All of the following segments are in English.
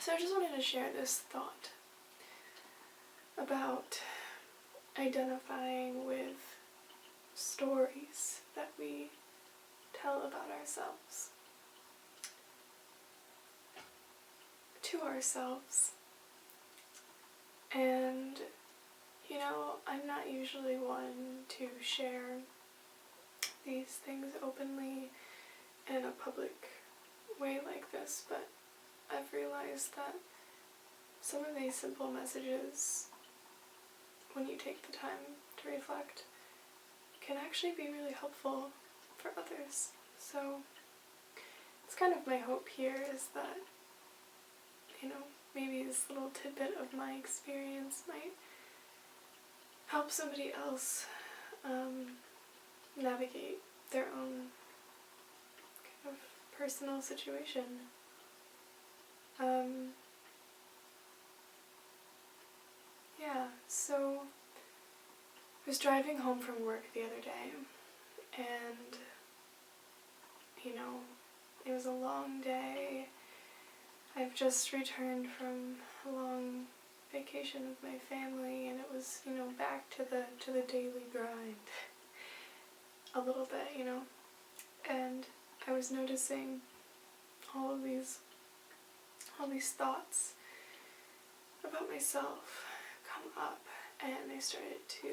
So I just wanted to share this thought about identifying with stories that we tell about ourselves to ourselves. And, you know, I'm not usually one to share these things openly in a public way like this, but I've realized that some of these simple messages, when you take the time to reflect, can actually be really helpful for others. So it's kind of my hope here is that, you know, maybe this little tidbit of my experience might help somebody else navigate their own kind of personal situation. So I was driving home from work the other day, and, you know, it was a long day. I've just returned from a long vacation with my family, and it was, you know, back to the daily grind a little bit, you know. And I was noticing all these thoughts about myself come up, and I started to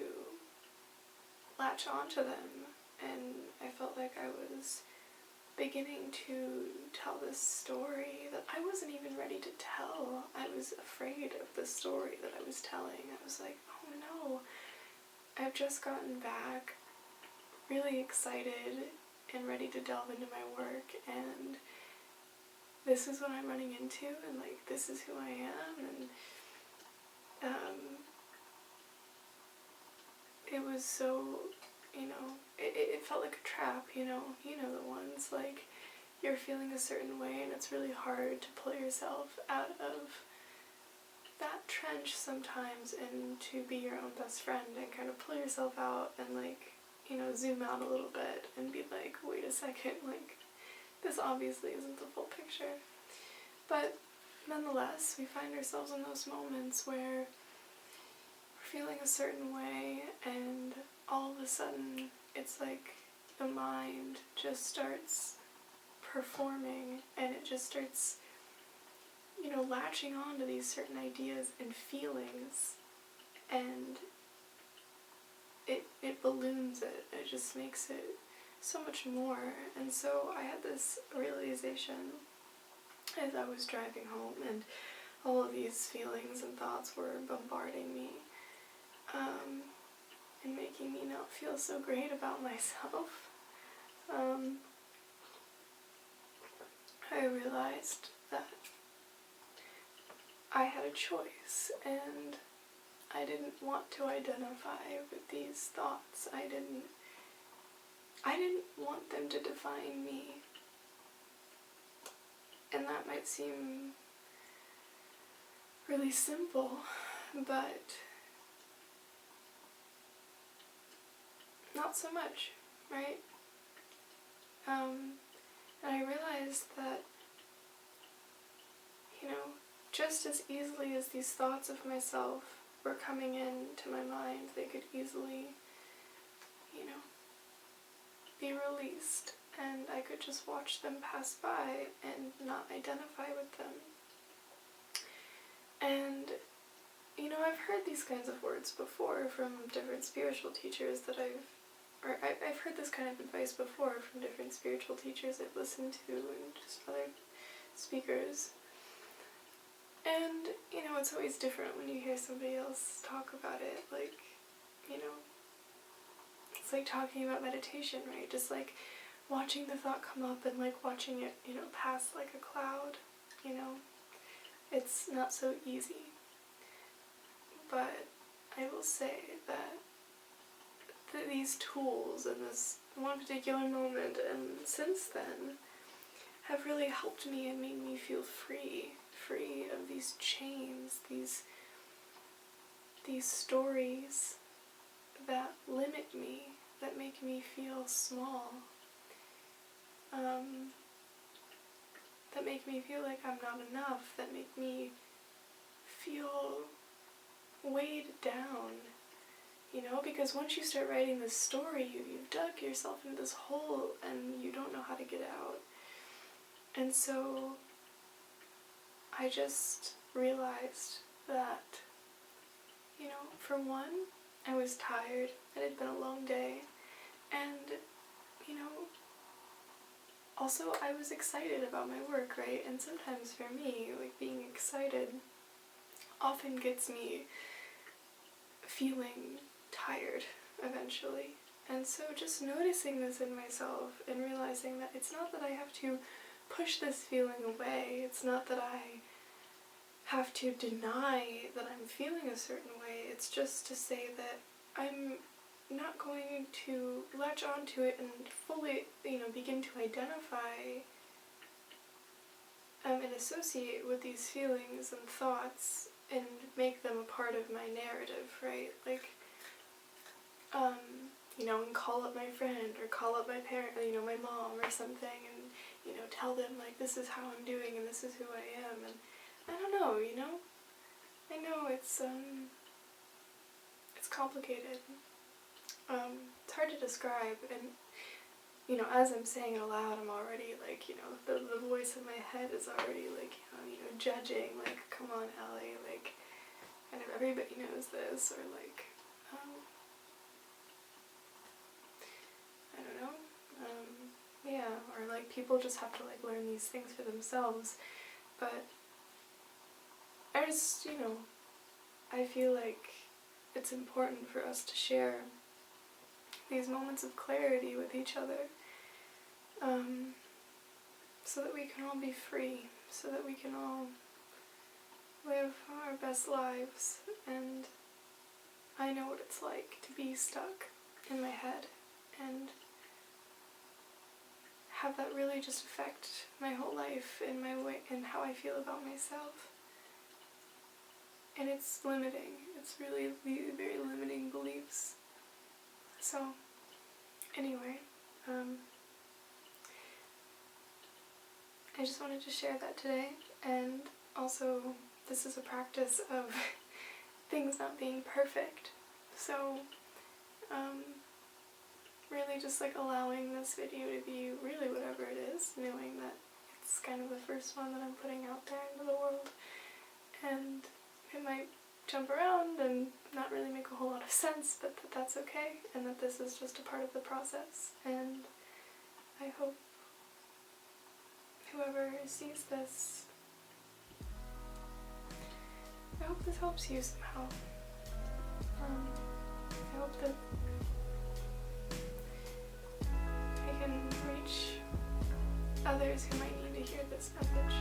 latch onto them, and I felt like I was beginning to tell this story that I wasn't even ready to tell. I was afraid of the story that I was telling. I was like, oh no, I've just gotten back, really excited and ready to delve into my work, and this is what I'm running into, and like, this is who I am, and it was so, you know, it felt like a trap, you know the ones, like, you're feeling a certain way and it's really hard to pull yourself out of that trench sometimes and to be your own best friend and kind of pull yourself out and, like, you know, zoom out a little bit and be like, wait a second, like, this obviously isn't the full picture. But nonetheless, we find ourselves in those moments where we're feeling a certain way, and all of a sudden it's like the mind just starts performing, and it just starts, you know, latching on to these certain ideas and feelings, and it balloons it. It just makes it so much more. And so I had this realization as I was driving home, and all of these feelings and thoughts were bombarding me, and making me not feel so great about myself. I realized that I had a choice, and I didn't want to identify with these thoughts. I didn't want them to define me. And that might seem really simple, but not so much, right? And I realized that, you know, just as easily as these thoughts of myself were coming into my mind, they could easily, you know, be released, and I could just watch them pass by and not identify with them. And, you know, I've heard these kinds of words before from different spiritual teachers that I've heard this kind of advice before from different spiritual teachers I've listened to and just other speakers. And, you know, it's always different when you hear somebody else talk about it. Like, you know, it's like talking about meditation, right? Just like watching the thought come up and like watching it, you know, pass like a cloud, you know. It's not so easy. But I will say that these tools in this one particular moment and since then have really helped me and made me feel free of these chains, these stories that limit me, that make me feel small, that make me feel like I'm not enough, that make me feel weighed down, you know, because once you start writing this story, you've dug yourself into this hole and you don't know how to get out. And so I just realized that, you know, for one, I was tired. It had been a long day. And, you know, also I was excited about my work, right? And sometimes for me, like, being excited often gets me feeling tired eventually. And so just noticing this in myself and realizing that it's not that I have to push this feeling away. It's not that I have to deny that I'm feeling a certain way. It's just to say that I'm not going to latch onto it and fully, you know, begin to identify and associate with these feelings and thoughts and make them a part of my narrative, right? Like, you know, and call up my friend or call up my parent, you know, my mom or something, and, you know, tell them, like, this is how I'm doing and this is who I am. And I don't know, you know? I know it's complicated. It's hard to describe, and, you know, as I'm saying it aloud, I'm already, like, you know, the voice in my head is already, like, you know, judging, like, come on, Allie, like, kind of everybody knows this, or, like, I don't know, yeah, or, like, people just have to, like, learn these things for themselves, but I just, you know, I feel like it's important for us to share these moments of clarity with each other, so that we can all be free, so that we can all live our best lives. And I know what it's like to be stuck in my head and have that really just affect my whole life and my way and how I feel about myself. And it's limiting. It's really very limiting beliefs. So, anyway, I just wanted to share that today, and also this is a practice of things not being perfect. So, really just like allowing this video to be really whatever it is, knowing that it's kind of the first one that I'm putting out there into the world, and it might jump around and not really make a whole lot of sense, but that's okay, and that this is just a part of the process. And I hope whoever sees this, I hope this helps you somehow. I hope that I can reach others who might need to hear this message.